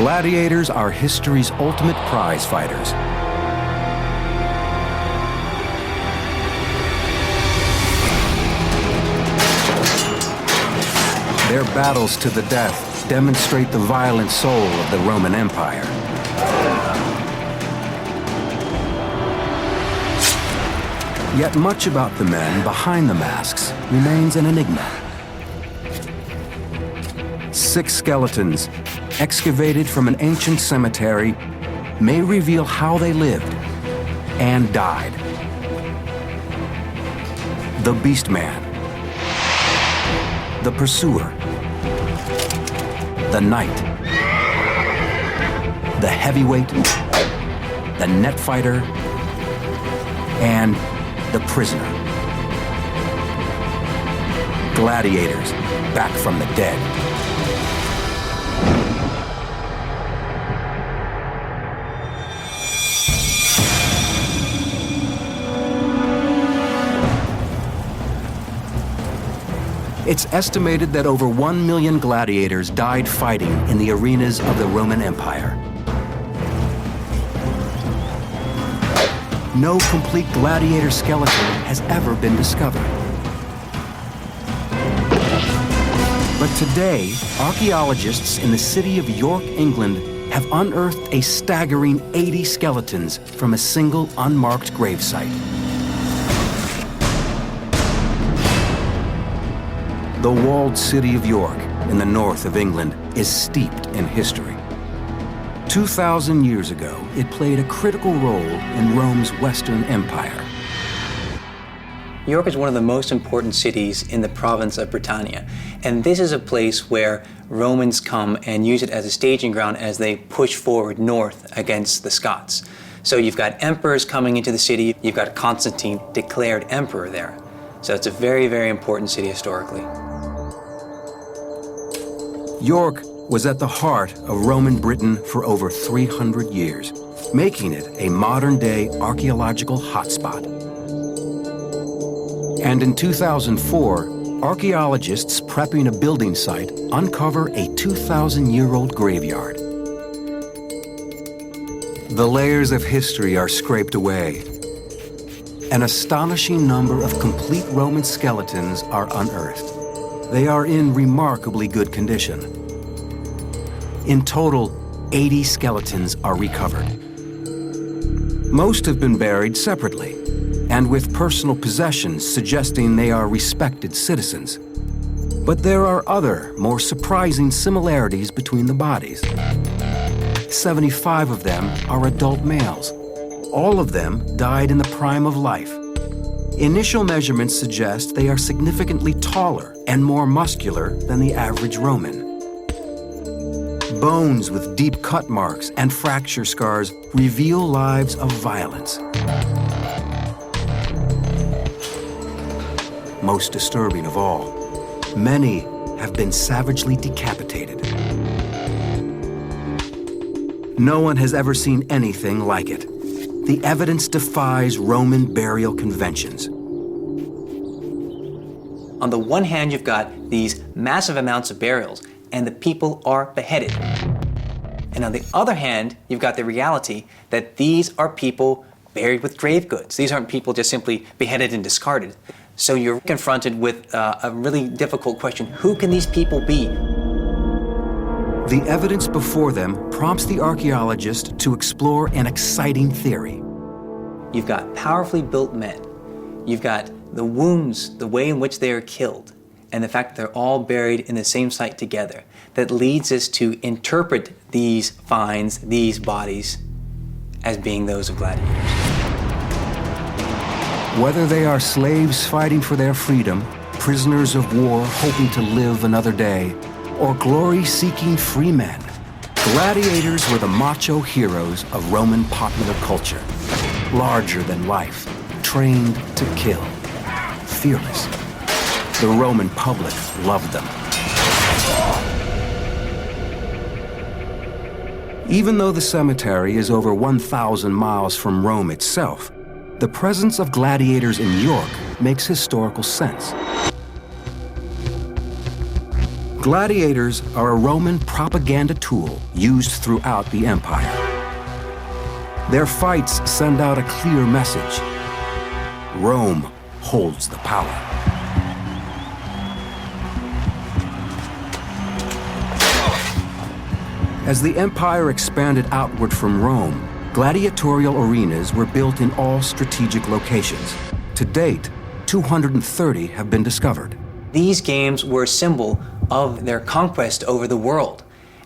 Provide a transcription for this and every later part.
Gladiators are history's ultimate prize fighters. Their battles to the death demonstrate the violent soul of the Roman Empire. Yet much about the men behind the masks remains an enigma. 6 skeletons, excavated from an ancient cemetery, may reveal how they lived and died. The Beastman, the Pursuer, the Knight, the Heavyweight, the Net Fighter, and the Prisoner. Gladiators back from the dead. It's estimated that over 1 million gladiators died fighting in the arenas of the Roman Empire. No complete gladiator skeleton has ever been discovered. But today, archaeologists in the city of York, England, have unearthed a staggering 80 skeletons from a single unmarked gravesite. The walled city of York in the north of England is steeped in history. 2,000 years ago, it played a critical role in Rome's Western Empire. York is one of the most important cities in the province of Britannia, and this is a place where Romans come and use it as a staging ground as they push forward north against the Scots. So you've got emperors coming into the city, you've got Constantine declared emperor there. So it's a very, very important city historically. York was at the heart of Roman Britain for over 300 years, making it a modern-day archaeological hotspot. And in 2004, archaeologists prepping a building site uncover a 2,000-year-old graveyard. The layers of history are scraped away. An astonishing number of complete Roman skeletons are unearthed. They are in remarkably good condition. In total, 80 skeletons are recovered. Most have been buried separately, and with personal possessions suggesting they are respected citizens. But there are other, more surprising similarities between the bodies. 75 of them are adult males. All of them died in the prime of life. Initial measurements suggest they are significantly taller and more muscular than the average Roman. Bones with deep cut marks and fracture scars reveal lives of violence. Most disturbing of all, many have been savagely decapitated. No one has ever seen anything like it. The evidence defies Roman burial conventions. On the one hand, you've got these massive amounts of burials, and the people are beheaded. And on the other hand, you've got the reality that these are people buried with grave goods. These aren't people just simply beheaded and discarded. So you're confronted with a really difficult question. Who can these people be? The evidence before them prompts the archaeologist to explore an exciting theory. You've got powerfully built men. You've got the wounds, the way in which they are killed, and the fact that they're all buried in the same site together. That leads us to interpret these finds, these bodies, as being those of gladiators. Whether they are slaves fighting for their freedom, prisoners of war hoping to live another day, or glory-seeking free men, gladiators were the macho heroes of Roman popular culture. Larger than life, trained to kill, fearless. The Roman public loved them. Even though the cemetery is over 1,000 miles from Rome itself, the presence of gladiators in York makes historical sense. Gladiators are a Roman propaganda tool used throughout the empire. Their fights send out a clear message. Rome holds the power. As the empire expanded outward from Rome, gladiatorial arenas were built in all strategic locations. To date, 230 have been discovered. These games were a symbol of their conquest over the world.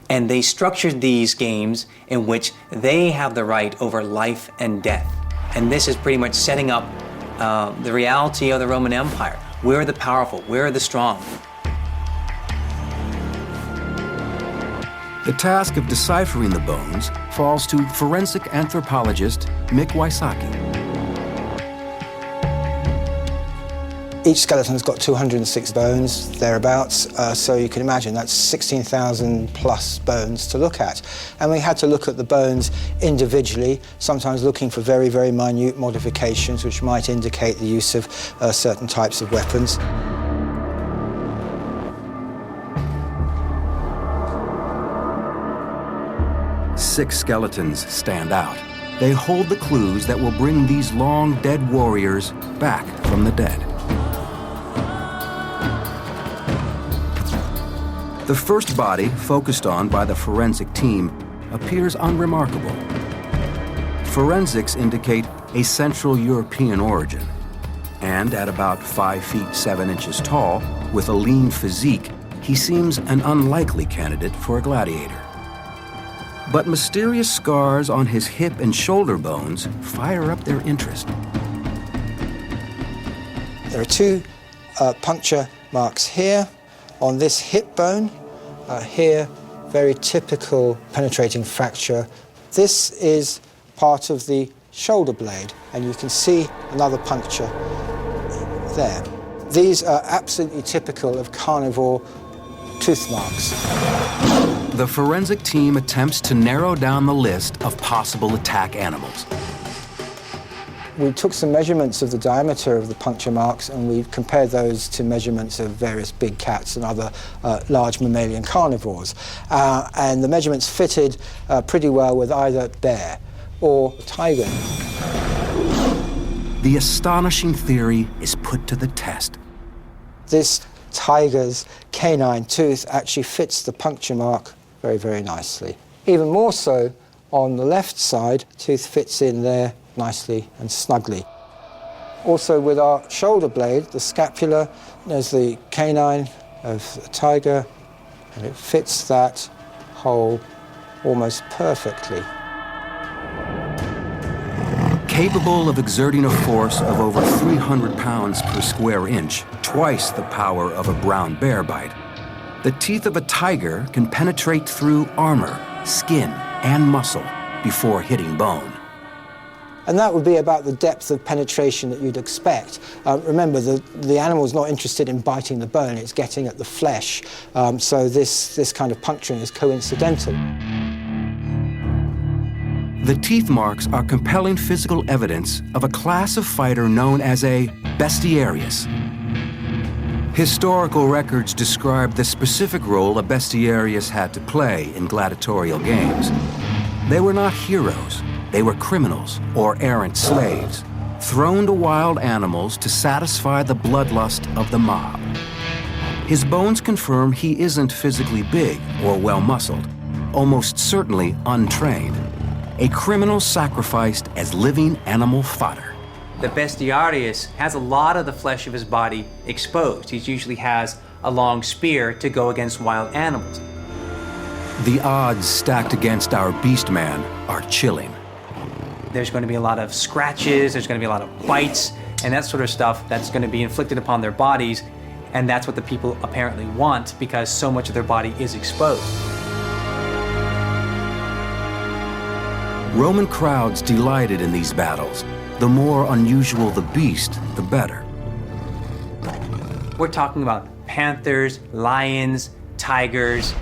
And they structured these games in which they have the right over life and death. And this is pretty much setting up the reality of the Roman Empire. We're the powerful, we're the strong. The task of deciphering the bones falls to forensic anthropologist Mick Wysocki. Each skeleton's got 206 bones, thereabouts, so you can imagine that's 16,000 plus bones to look at. And we had to look at the bones individually, sometimes looking for very, very minute modifications which might indicate the use of certain types of weapons. Six skeletons stand out. They hold the clues that will bring these long dead warriors back from the dead. The first body focused on by the forensic team appears unremarkable. Forensics indicate a Central European origin, and at about 5 feet 7 inches tall, with a lean physique, he seems an unlikely candidate for a gladiator. But mysterious scars on his hip and shoulder bones fire up their interest. There are two puncture marks here on this hip bone. Here, very typical penetrating fracture. This is part of the shoulder blade, and you can see another puncture there. These are absolutely typical of carnivore tooth marks. The forensic team attempts to narrow down the list of possible attack animals. We took some measurements of the diameter of the puncture marks, and we compared those to measurements of various big cats and other large mammalian carnivores. And the measurements fitted pretty well with either bear or tiger. The astonishing theory is put to the test. This tiger's canine tooth actually fits the puncture mark very, very nicely. Even more so on the left side, tooth fits in there nicely and snugly. Also with our shoulder blade, the scapula, there's the canine of the tiger, and it fits that hole almost perfectly. Capable of exerting a force of over 300 pounds per square inch, twice the power of a brown bear bite, the teeth of a tiger can penetrate through armor, skin, and muscle before hitting bone. And that would be about the depth of penetration that you'd expect. Remember, the animal's not interested in biting the bone, it's getting at the flesh. So this kind of puncturing is coincidental. The teeth marks are compelling physical evidence of a class of fighter known as a bestiarius. Historical records describe the specific role a bestiarius had to play in gladiatorial games. They were not heroes. They were criminals or errant slaves, thrown to wild animals to satisfy the bloodlust of the mob. His bones confirm he isn't physically big or well-muscled, almost certainly untrained. A criminal sacrificed as living animal fodder. The bestiarius has a lot of the flesh of his body exposed. He usually has a long spear to go against wild animals. The odds stacked against our beast man are chilling. There's going to be a lot of scratches, there's going to be a lot of bites, and that sort of stuff that's going to be inflicted upon their bodies, and that's what the people apparently want because so much of their body is exposed. Roman crowds delighted in these battles. The more unusual the beast, the better. We're talking about panthers, lions, tigers,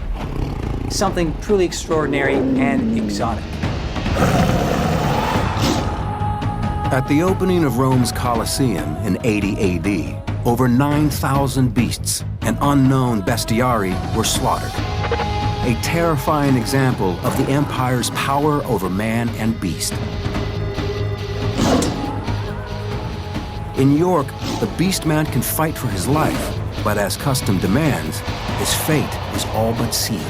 something truly extraordinary and exotic. At the opening of Rome's Colosseum in 80 AD, over 9,000 beasts and and unknown bestiary were slaughtered. A terrifying example of the Empire's power over man and beast. In York, the Beastman can fight for his life, but as custom demands, his fate is all but sealed.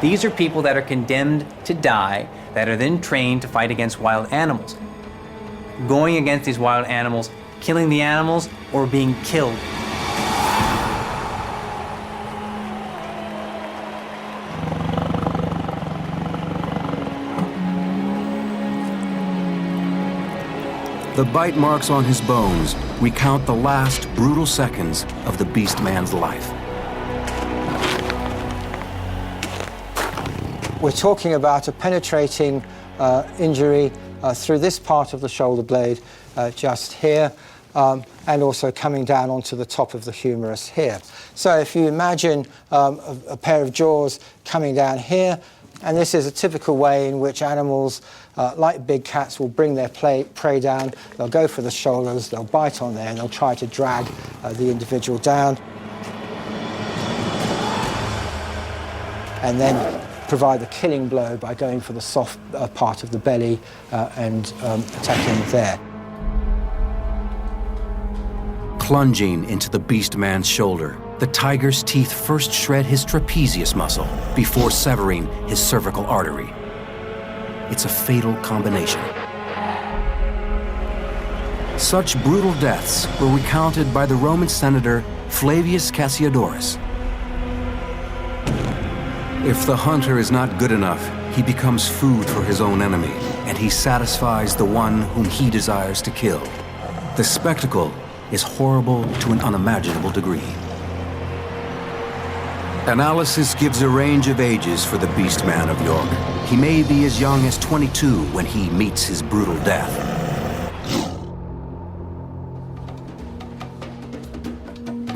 These are people that are condemned to die, that are then trained to fight against wild animals. Going against these wild animals, killing the animals, or being killed. The bite marks on his bones recount the last brutal seconds of the Beastman's life. We're talking about a penetrating injury through this part of the shoulder blade, just here, and also coming down onto the top of the humerus here. So if you imagine a pair of jaws coming down here, and this is a typical way in which animals, like big cats, will bring their prey down. They'll go for the shoulders, they'll bite on there, and they'll try to drag the individual down. And then provide the killing blow by going for the soft part of the belly and attacking there. Plunging into the Beastman's shoulder, the tiger's teeth first shred his trapezius muscle before severing his cervical artery. It's a fatal combination. Such brutal deaths were recounted by the Roman senator Flavius Cassiodorus. If the hunter is not good enough, he becomes food for his own enemy, and he satisfies the one whom he desires to kill. The spectacle is horrible to an unimaginable degree. Analysis gives a range of ages for the Beastman of York. He may be as young as 22 when he meets his brutal death.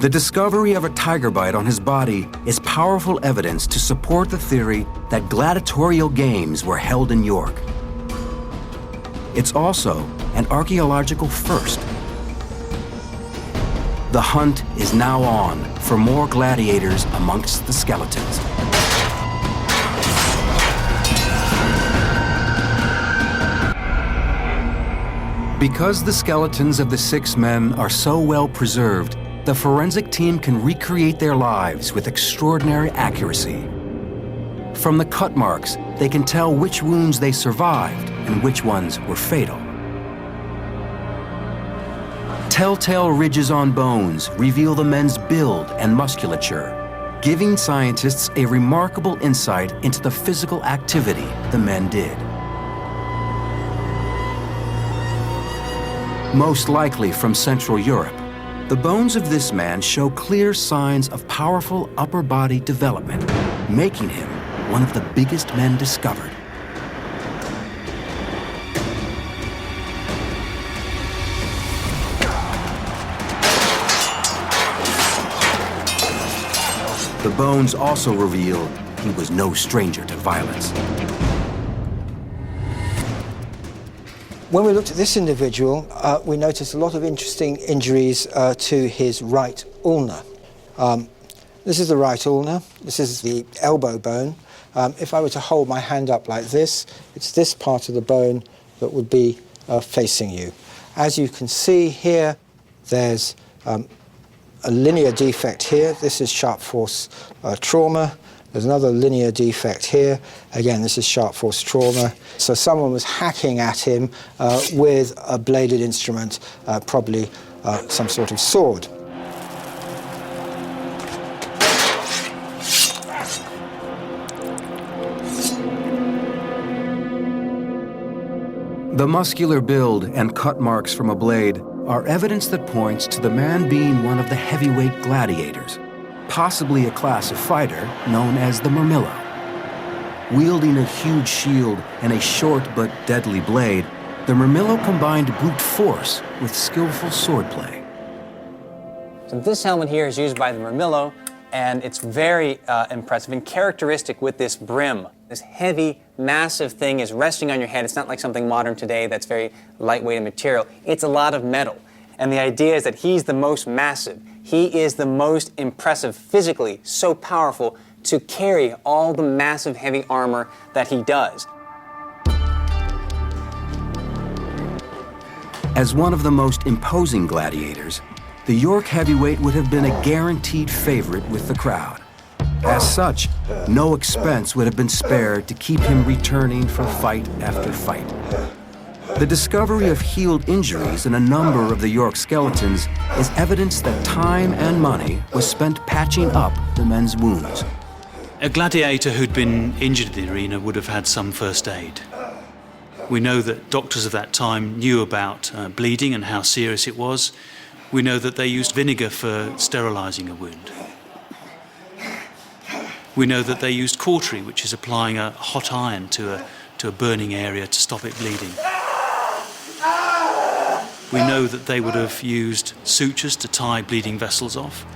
The discovery of a tiger bite on his body is powerful evidence to support the theory that gladiatorial games were held in York. It's also an archaeological first. The hunt is now on for more gladiators amongst the skeletons. Because the skeletons of the 6 men are so well preserved, the forensic team can recreate their lives with extraordinary accuracy. From the cut marks, they can tell which wounds they survived and which ones were fatal. Telltale ridges on bones reveal the men's build and musculature, giving scientists a remarkable insight into the physical activity the men did. Most likely from Central Europe, the bones of this man show clear signs of powerful upper body development, making him one of the biggest men discovered. The bones also reveal he was no stranger to violence. When we looked at this individual, we noticed a lot of interesting injuries to his right ulna. This is the right ulna. This is the elbow bone. If I were to hold my hand up like this, it's this part of the bone that would be facing you. As you can see here, there's a linear defect here. This is sharp force trauma. There's another linear defect here. Again, this is sharp force trauma. So someone was hacking at him with a bladed instrument, probably some sort of sword. The muscular build and cut marks from a blade are evidence that points to the man being one of the heavyweight gladiators, possibly a class of fighter known as the murmillo. Wielding a huge shield and a short but deadly blade, the murmillo combined brute force with skillful swordplay. So this helmet here is used by the murmillo, and it's very impressive and characteristic with this brim. This heavy, massive thing is resting on your head. It's not like something modern today that's very lightweight and material. It's a lot of metal. And the idea is that he's the most massive. He is the most impressive physically, so powerful to carry all the massive heavy armor that he does. As one of the most imposing gladiators, the York heavyweight would have been a guaranteed favorite with the crowd. As such, no expense would have been spared to keep him returning for fight after fight. The discovery of healed injuries in a number of the York skeletons is evidence that time and money was spent patching up the men's wounds. A gladiator who'd been injured in the arena would have had some first aid. We know that doctors of that time knew about bleeding and how serious it was. We know that they used vinegar for sterilizing a wound. We know that they used cautery, which is applying a hot iron to a burning area to stop it bleeding. We know that they would have used sutures to tie bleeding vessels off.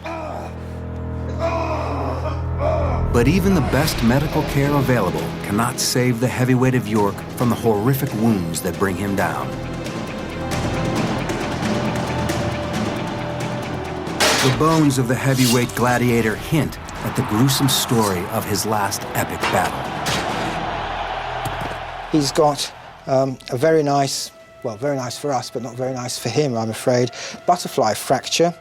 But even the best medical care available cannot save the heavyweight of York from the horrific wounds that bring him down. The bones of the heavyweight gladiator hint at the gruesome story of his last epic battle. He's got a very nice, well, very nice for us, but not very nice for him, I'm afraid, butterfly fracture.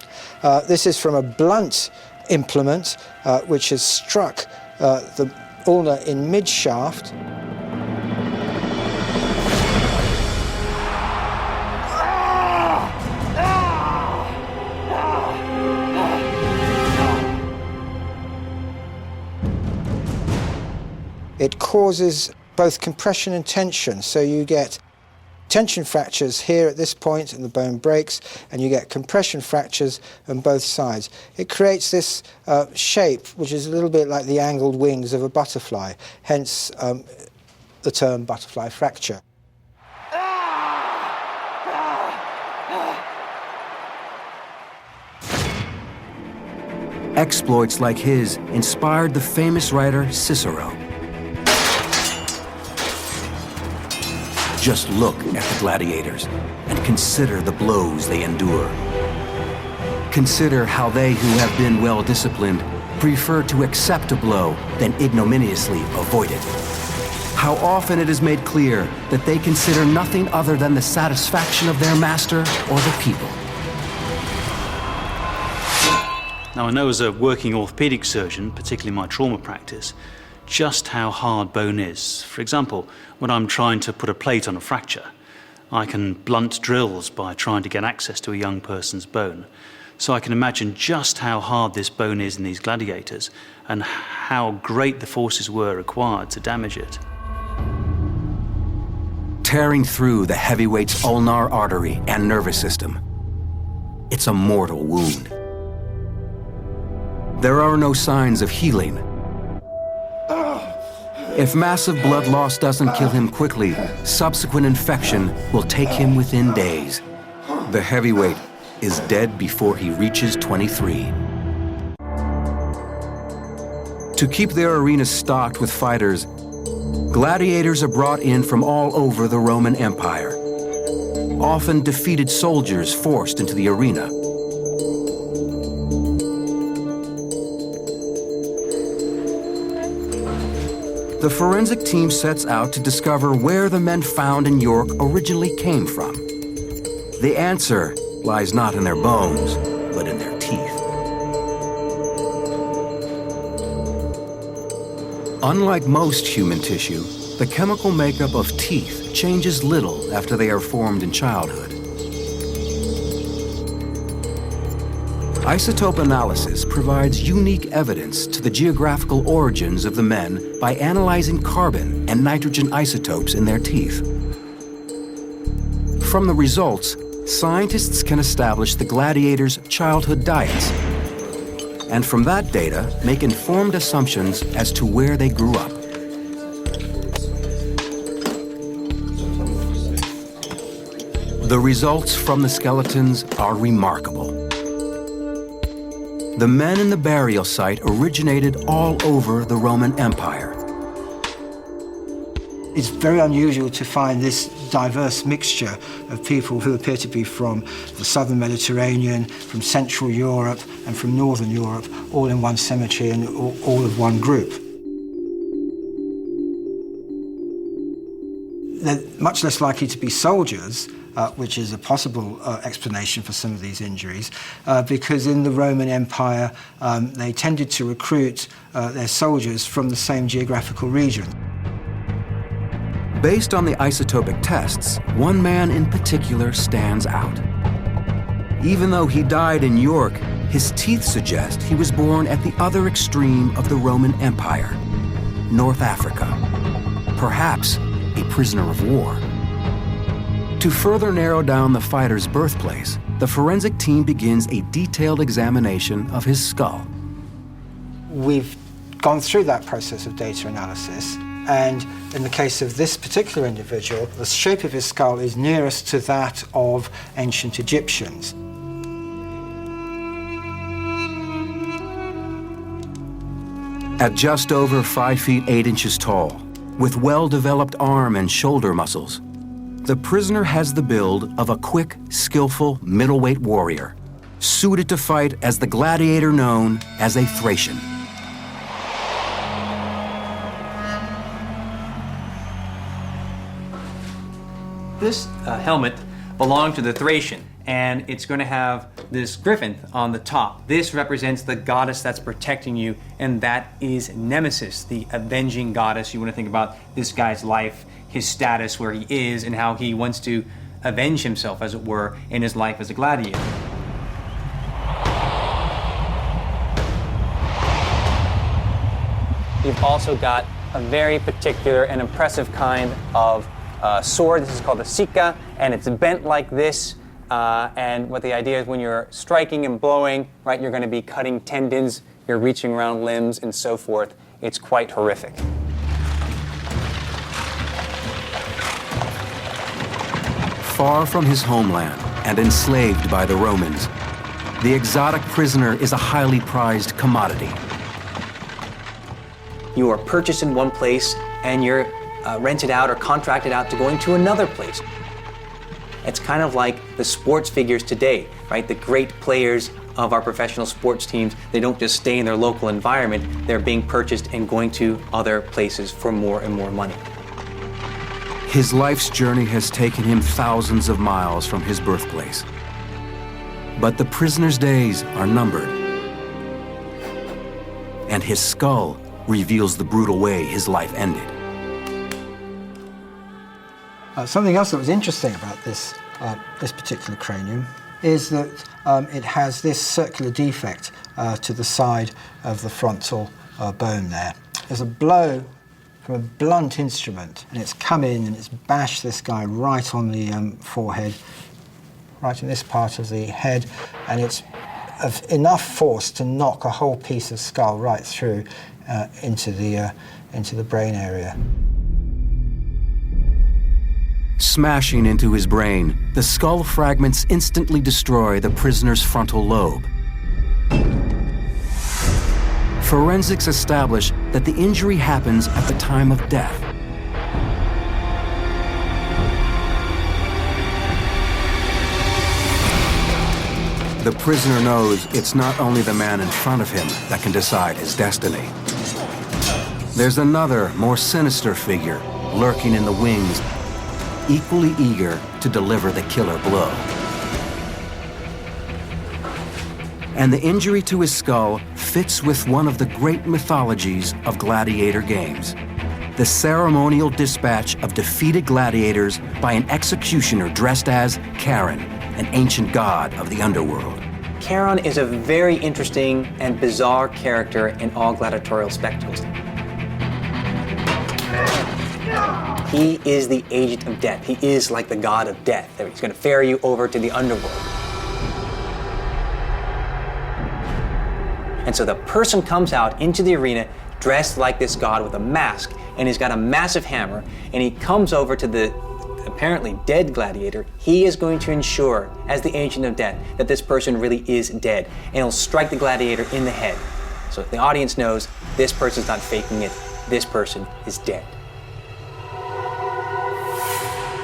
This is from a blunt implement which has struck the ulna in mid-shaft. It causes both compression and tension, so you get tension fractures here at this point and the bone breaks, and you get compression fractures on both sides. It creates this shape which is a little bit like the angled wings of a butterfly, hence the term butterfly fracture. Exploits like his inspired the famous writer Cicero. Just look at the gladiators and consider the blows they endure. Consider how they who have been well disciplined prefer to accept a blow than ignominiously avoid it. How often it is made clear that they consider nothing other than the satisfaction of their master or the people. Now, I know as a working orthopedic surgeon, particularly my trauma practice, just how hard bone is. For example, when I'm trying to put a plate on a fracture, I can blunt drills by trying to get access to a young person's bone. So I can imagine just how hard this bone is in these gladiators and how great the forces were required to damage it. Tearing through the heavyweight's ulnar artery and nervous system. It's a mortal wound. There are no signs of healing. If massive blood loss doesn't kill him quickly, subsequent infection will take him within days. The heavyweight is dead before he reaches 23. To keep their arenas stocked with fighters, gladiators are brought in from all over the Roman Empire. Often defeated soldiers forced into the arena. The forensic team sets out to discover where the men found in York originally came from. The answer lies not in their bones, but in their teeth. Unlike most human tissue, the chemical makeup of teeth changes little after they are formed in childhood. Isotope analysis provides unique evidence to the geographical origins of the men by analyzing carbon and nitrogen isotopes in their teeth. From the results, scientists can establish the gladiators' childhood diets, and from that data, make informed assumptions as to where they grew up. The results from the skeletons are remarkable. The men in the burial site originated all over the Roman Empire. It's very unusual to find this diverse mixture of people who appear to be from the southern Mediterranean, from Central Europe and from Northern Europe, all in one cemetery and all of one group. They're much less likely to be soldiers, which is a possible explanation for some of these injuries, because in the Roman Empire they tended to recruit their soldiers from the same geographical region. Based on the isotopic tests, one man in particular stands out. Even though he died in York, his teeth suggest he was born at the other extreme of the Roman Empire, North Africa. Perhaps a prisoner of war. To further narrow down the fighter's birthplace, the forensic team begins a detailed examination of his skull. We've gone through that process of data analysis, and in the case of this particular individual, the shape of his skull is nearest to that of ancient Egyptians. At just over 5 feet 8 inches tall, with well-developed arm and shoulder muscles, the prisoner has the build of a quick, skillful middleweight warrior, suited to fight as the gladiator known as a Thracian. This helmet belonged to the Thracian, and it's going to have this griffin on the top. This represents the goddess that's protecting you, and that is Nemesis, the avenging goddess. You want to think about this guy's life, his status, where he is, and how he wants to avenge himself, as it were, in his life as a gladiator. You've also got a very particular and impressive kind of sword. This is called a sika, and it's bent like this. And what the idea is, when you're striking and blowing, right, you're going to be cutting tendons, you're reaching around limbs, and so forth. It's quite horrific. Far from his homeland and enslaved by the Romans, the exotic prisoner is a highly prized commodity. You are purchased in one place, and you're rented out or contracted out to going to another place. It's kind of like the sports figures today, right? The great players of our professional sports teams, they don't just stay in their local environment, they're being purchased and going to other places for more and more money. His life's journey has taken him thousands of miles from his birthplace. But the prisoner's days are numbered. And his skull reveals the brutal way his life ended. Something else that was interesting about this particular cranium is that it has this circular defect to the side of the frontal bone there. There's a blow from a blunt instrument, and it's come in and it's bashed this guy right on the forehead, right in this part of the head, and it's of enough force to knock a whole piece of skull right through into the brain area. Smashing into his brain, the skull fragments instantly destroy the prisoner's frontal lobe. Forensics establish that the injury happens at the time of death. The prisoner knows it's not only the man in front of him that can decide his destiny. There's another, more sinister figure lurking in the wings, equally eager to deliver the killer blow. And the injury to his skull fits with one of the great mythologies of gladiator games: the ceremonial dispatch of defeated gladiators by an executioner dressed as Charon, an ancient god of the underworld. Charon is a very interesting and bizarre character in all gladiatorial spectacles. He is the agent of death. He is like the god of death. He's going to ferry you over to the underworld. And so the person comes out into the arena dressed like this god with a mask, and he's got a massive hammer, and he comes over to the apparently dead gladiator. He is going to ensure, as the agent of death, that this person really is dead, and he'll strike the gladiator in the head. So the audience knows this person's not faking it. This person is dead.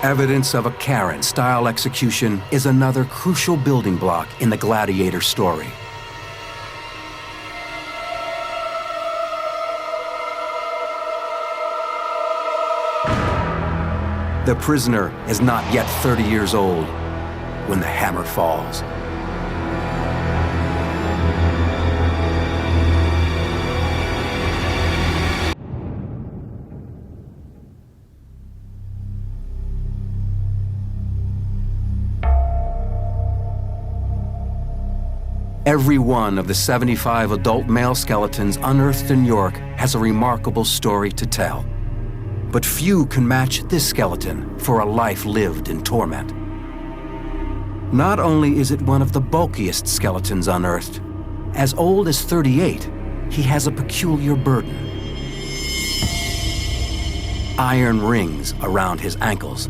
Evidence of a Karen-style execution is another crucial building block in the gladiator story. The prisoner is not yet 30 years old when the hammer falls. Every one of the 75 adult male skeletons unearthed in New York has a remarkable story to tell. But few can match this skeleton for a life lived in torment. Not only is it one of the bulkiest skeletons unearthed, as old as 38, he has a peculiar burden. Iron rings around his ankles.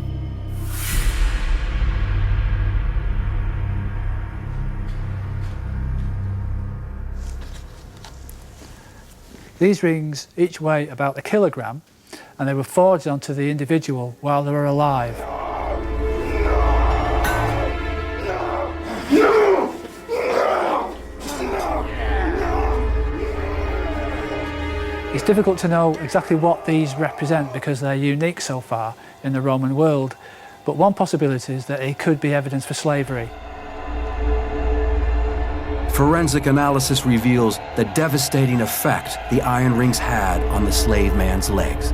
These rings each weigh about 1 kilogram, and they were forged onto the individual while they were alive. It's difficult to know exactly what these represent because they're unique so far in the Roman world, but one possibility is that it could be evidence for slavery. Forensic analysis reveals the devastating effect the iron rings had on the slave man's legs.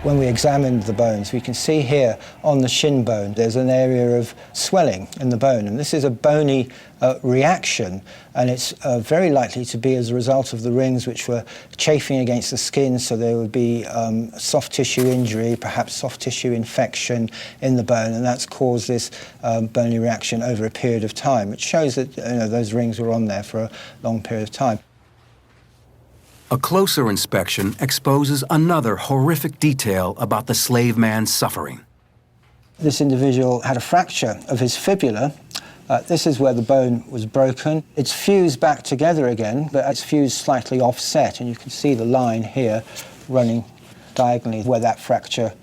When we examined the bones, we can see here on the shin bone there's an area of swelling in the bone, and this is a bony reaction, and it's very likely to be as a result of the rings which were chafing against the skin, so there would be soft tissue injury, perhaps soft tissue infection in the bone, and that's caused this bony reaction over a period of time. It shows that those rings were on there for a long period of time. A closer inspection exposes another horrific detail about the slave man's suffering. This individual had a fracture of his fibula. This is where the bone was broken. It's fused back together again, but it's fused slightly offset, and you can see the line here running diagonally where that fracture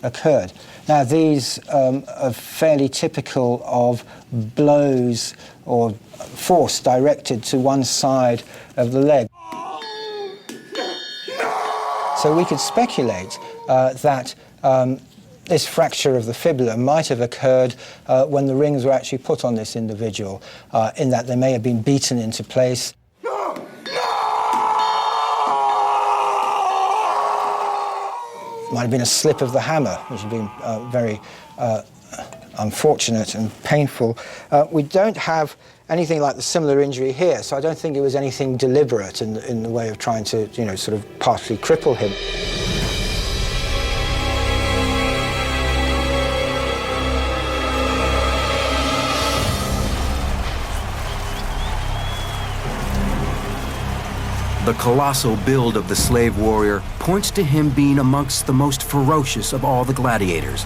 occurred. Now, these are fairly typical of blows or force directed to one side of the leg. So we could speculate that this fracture of the fibula might have occurred when the rings were actually put on this individual, in that they may have been beaten into place. Might have been a slip of the hammer, which would have been very unfortunate and painful. We don't have anything like the similar injury here, so I don't think it was anything deliberate in the way of trying to, sort of partially cripple him. The colossal build of the slave warrior points to him being amongst the most ferocious of all the gladiators,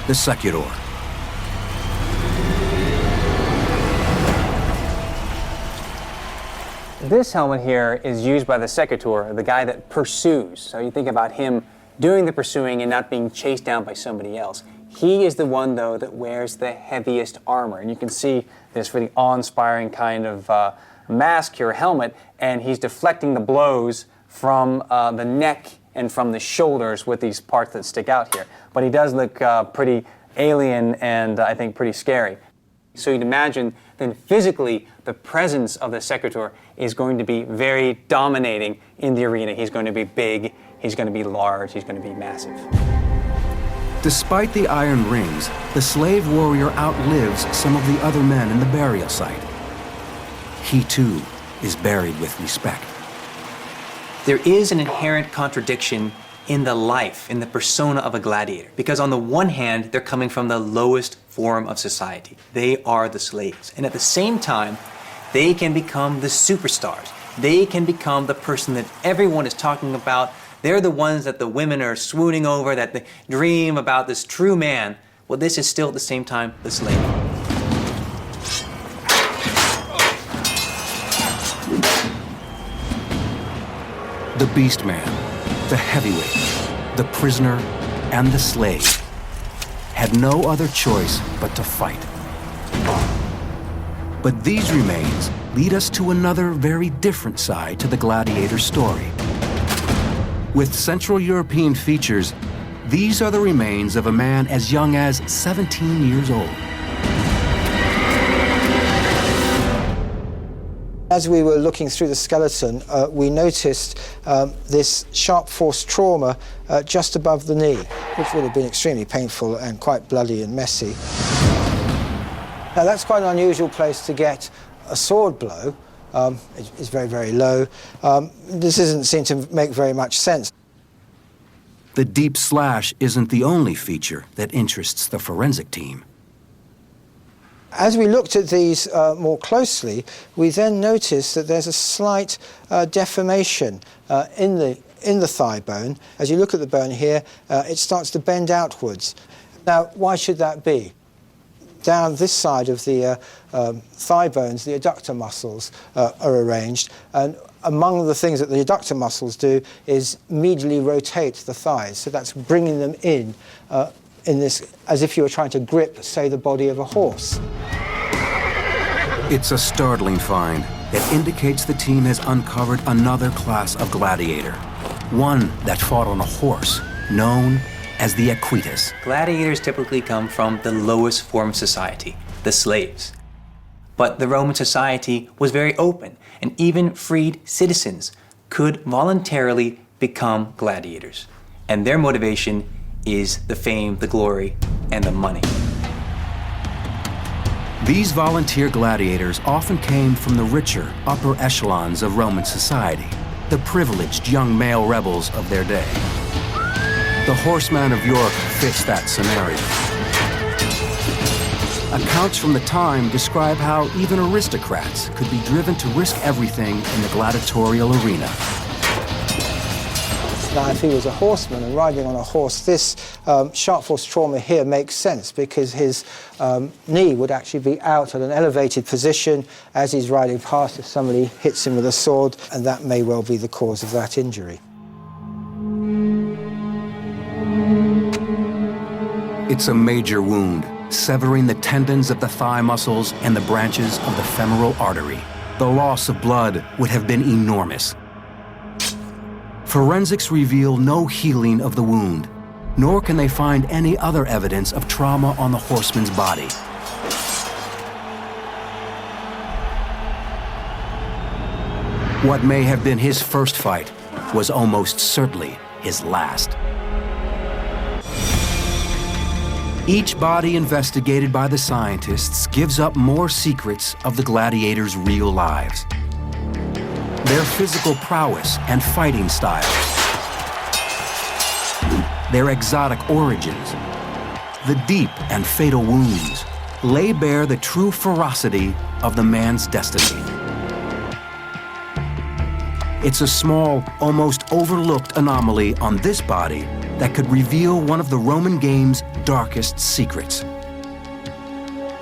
the secutor. This helmet here is used by the secutor, the guy that pursues. So you think about him doing the pursuing and not being chased down by somebody else. He is the one, though, that wears the heaviest armor. And you can see this really awe-inspiring kind of mask here, helmet, and he's deflecting the blows from the neck and from the shoulders with these parts that stick out here. But he does look pretty alien and I think pretty scary. So you'd imagine then physically the presence of the secutor is going to be very dominating in the arena. He's going to be big, he's going to be large, he's going to be massive. Despite the iron rings, the slave warrior outlives some of the other men in the burial site. He too is buried with respect. There is an inherent contradiction in the life, in the persona of a gladiator. Because on the one hand, they're coming from the lowest form of society. They are the slaves. And at the same time, they can become the superstars. They can become the person that everyone is talking about. They're the ones that the women are swooning over, that they dream about this true man. Well, this is still at the same time the slave. The beast man, the heavyweight, the prisoner, and the slave had no other choice but to fight. But these remains lead us to another very different side to the gladiator story. With Central European features, these are the remains of a man as young as 17 years old. As we were looking through the skeleton, we noticed this sharp force trauma just above the knee, which would have been extremely painful and quite bloody and messy. Now that's quite an unusual place to get a sword blow. It's very, very low. This doesn't seem to make very much sense. The deep slash isn't the only feature that interests the forensic team. As we looked at these more closely, we then noticed that there's a slight deformation in the thigh bone. As you look at the bone here, it starts to bend outwards. Now, why should that be? Down this side of the thigh bones, the adductor muscles are arranged, and among the things that the adductor muscles do is medially rotate the thighs. So that's bringing them in this, as if you were trying to grip, say, the body of a horse. It's a startling find that indicates the team has uncovered another class of gladiator, one that fought on a horse, known as the equitus. Gladiators typically come from the lowest form of society, the slaves. But the Roman society was very open, and even freed citizens could voluntarily become gladiators. And their motivation is the fame, the glory, and the money. These volunteer gladiators often came from the richer upper echelons of Roman society, the privileged young male rebels of their day. The Horseman of York fits that scenario. Accounts from the time describe how even aristocrats could be driven to risk everything in the gladiatorial arena. Now, if he was a horseman and riding on a horse, this sharp force trauma here makes sense because his knee would actually be out at an elevated position as he's riding past if somebody hits him with a sword, and that may well be the cause of that injury. It's a major wound, severing the tendons of the thigh muscles and the branches of the femoral artery. The loss of blood would have been enormous. Forensics reveal no healing of the wound, nor can they find any other evidence of trauma on the horseman's body. What may have been his first fight was almost certainly his last. Each body investigated by the scientists gives up more secrets of the gladiators' real lives. Their physical prowess and fighting styles, their exotic origins, the deep and fatal wounds lay bare the true ferocity of the man's destiny. It's a small, almost overlooked anomaly on this body that could reveal one of the Roman game's darkest secrets.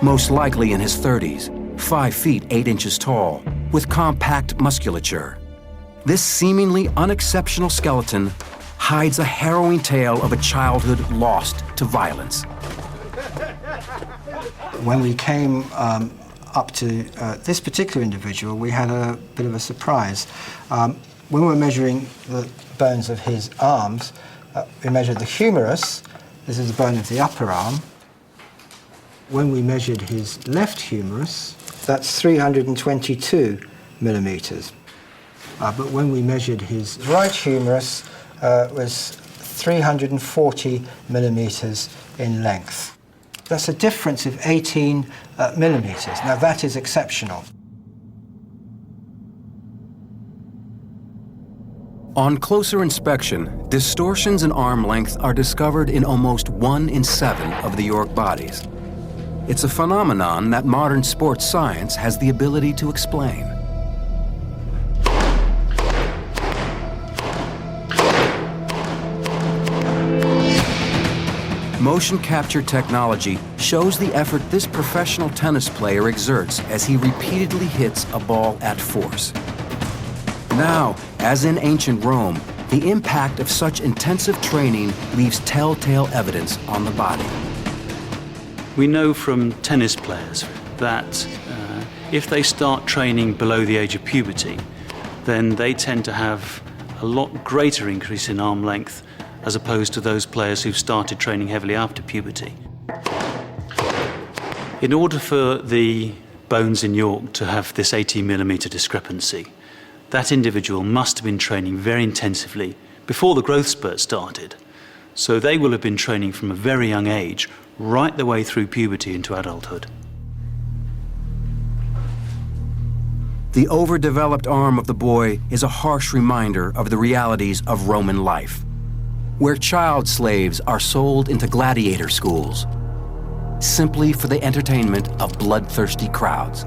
Most likely in his 30s, 5 feet 8 inches tall, with compact musculature. This seemingly unexceptional skeleton hides a harrowing tale of a childhood lost to violence. When we came up to this particular individual, we had a bit of a surprise. When we were measuring the bones of his arms, we measured the humerus. This is the bone of the upper arm. When we measured his left humerus, that's 322 millimeters. But when we measured his right humerus, it was 340 millimeters in length. That's a difference of 18 millimeters. Now that is exceptional. On closer inspection, distortions in arm length are discovered in almost 1 in 7 of the York bodies. It's a phenomenon that modern sports science has the ability to explain. Motion capture technology shows the effort this professional tennis player exerts as he repeatedly hits a ball at force. Now, as in ancient Rome, the impact of such intensive training leaves telltale evidence on the body. We know from tennis players that if they start training below the age of puberty, then they tend to have a lot greater increase in arm length as opposed to those players who've started training heavily after puberty. In order for the bones in York to have this 18mm discrepancy, that individual must have been training very intensively before the growth spurt started. So they will have been training from a very young age, right the way through puberty into adulthood. The overdeveloped arm of the boy is a harsh reminder of the realities of Roman life, where child slaves are sold into gladiator schools, simply for the entertainment of bloodthirsty crowds.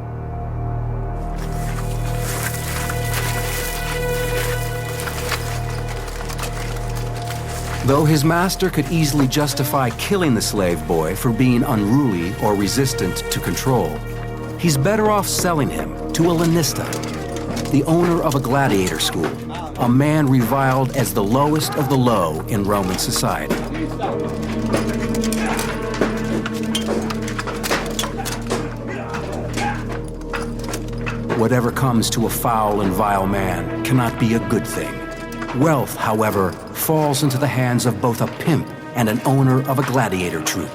Though his master could easily justify killing the slave boy for being unruly or resistant to control, he's better off selling him to a lanista, the owner of a gladiator school, a man reviled as the lowest of the low in Roman society. Whatever comes to a foul and vile man cannot be a good thing. Wealth, however, falls into the hands of both a pimp and an owner of a gladiator troupe.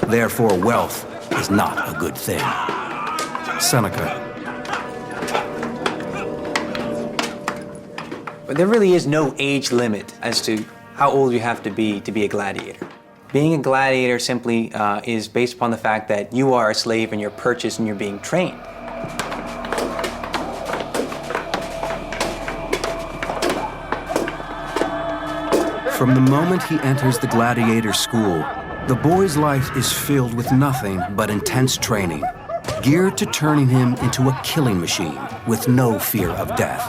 Therefore, wealth is not a good thing. Seneca. But there really is no age limit as to how old you have to be a gladiator. Being a gladiator simply is based upon the fact that you are a slave and you're purchased and you're being trained. From the moment he enters the gladiator school, the boy's life is filled with nothing but intense training, geared to turning him into a killing machine with no fear of death.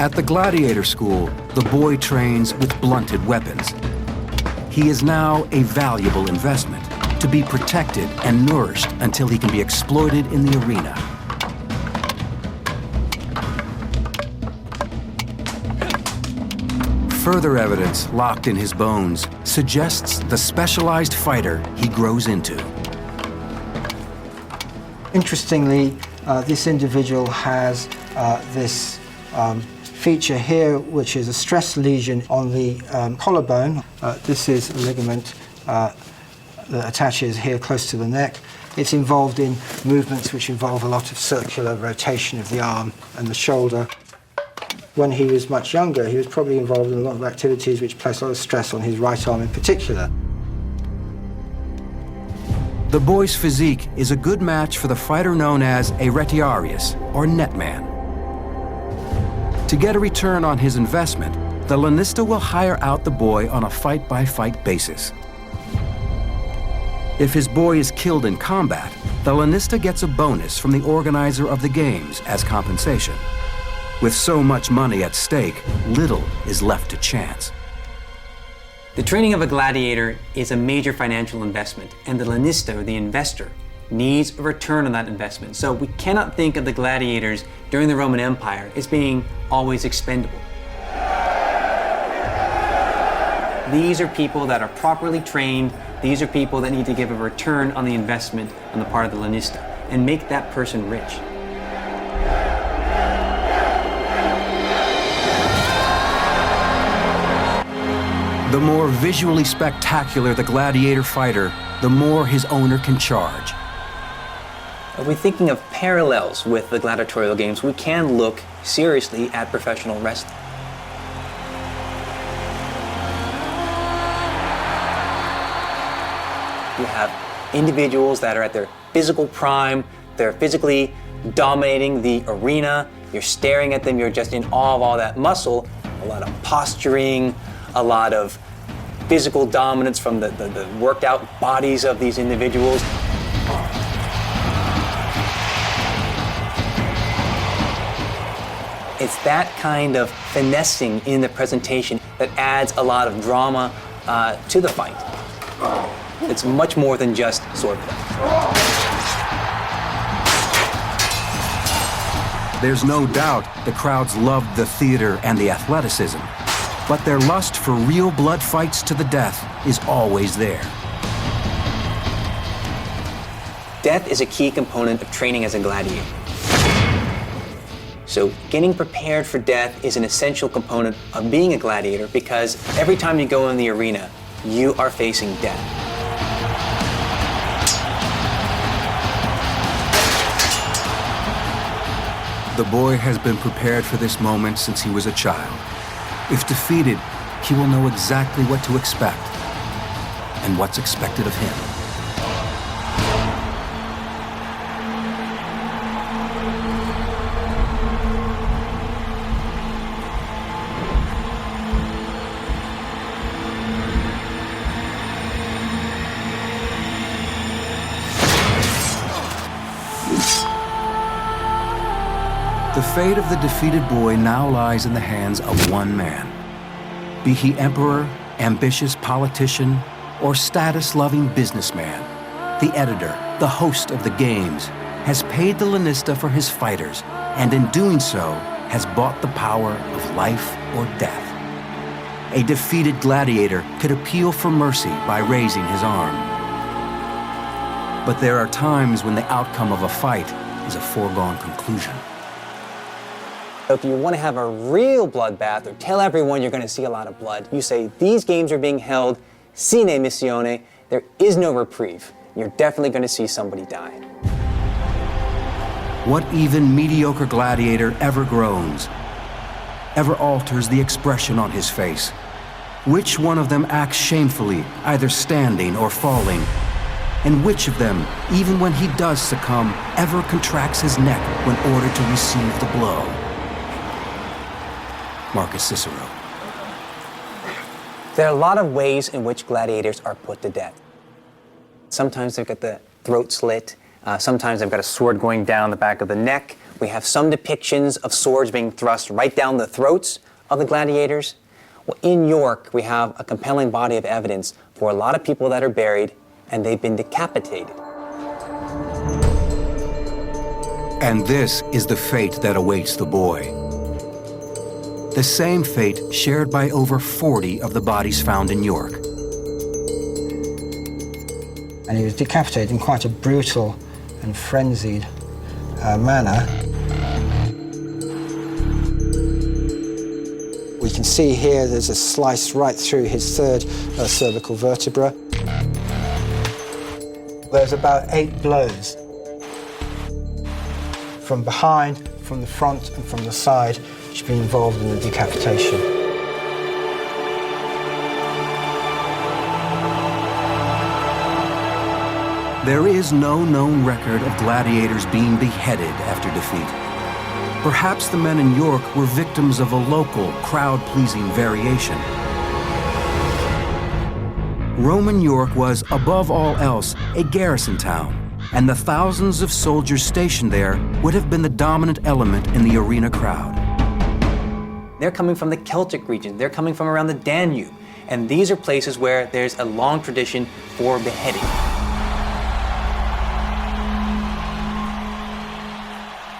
At the gladiator school, the boy trains with blunted weapons. He is now a valuable investment, to be protected and nourished until he can be exploited in the arena. Further evidence locked in his bones suggests the specialized fighter he grows into. Interestingly, this individual has this feature here, which is a stress lesion on the collarbone. This is a ligament that attaches here close to the neck. It's involved in movements which involve a lot of circular rotation of the arm and the shoulder. When he was much younger, he was probably involved in a lot of activities which placed a lot of stress on his right arm in particular. The boy's physique is a good match for the fighter known as a retiarius, or netman. To get a return on his investment, the lanista will hire out the boy on a fight-by-fight basis. If his boy is killed in combat, the lanista gets a bonus from the organizer of the games as compensation. With so much money at stake, little is left to chance. The training of a gladiator is a major financial investment, and the lanista, or the investor, needs a return on that investment. So we cannot think of the gladiators during the Roman Empire as being always expendable. These are people that are properly trained. These are people that need to give a return on the investment on the part of the lanista and make that person rich. The more visually spectacular the gladiator fighter, the more his owner can charge. If we're thinking of parallels with the gladiatorial games, we can look seriously at professional wrestling. You have individuals that are at their physical prime, they're physically dominating the arena, you're staring at them, you're just in awe of all that muscle, a lot of posturing, a lot of physical dominance from the worked out bodies of these individuals. It's that kind of finessing in the presentation that adds a lot of drama to the fight. It's much more than just swordplay. There's no doubt the crowds loved the theater and the athleticism, but their lust for real blood fights to the death is always there. Death is a key component of training as a gladiator. So getting prepared for death is an essential component of being a gladiator, because every time you go in the arena, you are facing death. The boy has been prepared for this moment since he was a child. If defeated, he will know exactly what to expect and what's expected of him. The fate of the defeated boy now lies in the hands of one man. Be he emperor, ambitious politician, or status-loving businessman, the editor, the host of the games, has paid the lanista for his fighters, and in doing so, has bought the power of life or death. A defeated gladiator could appeal for mercy by raising his arm. But there are times when the outcome of a fight is a foregone conclusion. If you want to have a real bloodbath or tell everyone you're going to see a lot of blood, you say, these games are being held sine missione, there is no reprieve. You're definitely going to see somebody die. What even mediocre gladiator ever groans, ever alters the expression on his face? Which one of them acts shamefully, either standing or falling? And which of them, even when he does succumb, ever contracts his neck when ordered to receive the blow? Marcus Cicero. There are a lot of ways in which gladiators are put to death. Sometimes they've got the throat slit. Sometimes they've got a sword going down the back of the neck. We have some depictions of swords being thrust right down the throats of the gladiators. Well, in York, we have a compelling body of evidence for a lot of people that are buried, and they've been decapitated. And this is the fate that awaits the boy. The same fate shared by over 40 of the bodies found in York. And he was decapitated in quite a brutal and frenzied manner. We can see here there's a slice right through his third cervical vertebra. There's about 8 blows from behind, from the front, and from the side, which have been involved in the decapitation. There is no known record of gladiators being beheaded after defeat. Perhaps the men in York were victims of a local, crowd-pleasing variation. Roman York was, above all else, a garrison town, and the thousands of soldiers stationed there would have been the dominant element in the arena crowd. They're coming from the Celtic region. They're coming from around the Danube. And these are places where there's a long tradition for beheading.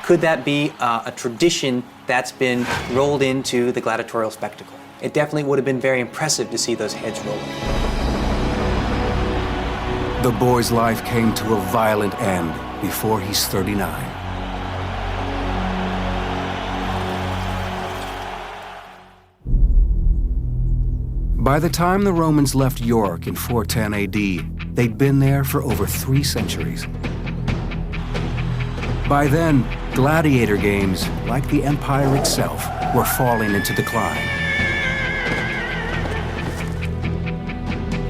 Could that be a tradition that's been rolled into the gladiatorial spectacle? It definitely would have been very impressive to see those heads rolling. The boy's life came to a violent end before he's 39. By the time the Romans left York in 410 AD, they'd been there for over 3 centuries. By then, gladiator games, like the empire itself, were falling into decline.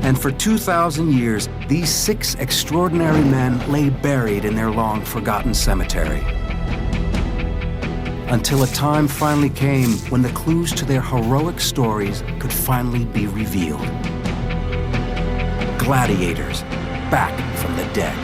And for 2,000 years, these 6 extraordinary men lay buried in their long-forgotten cemetery. Until a time finally came when the clues to their heroic stories could finally be revealed. Gladiators back from the dead.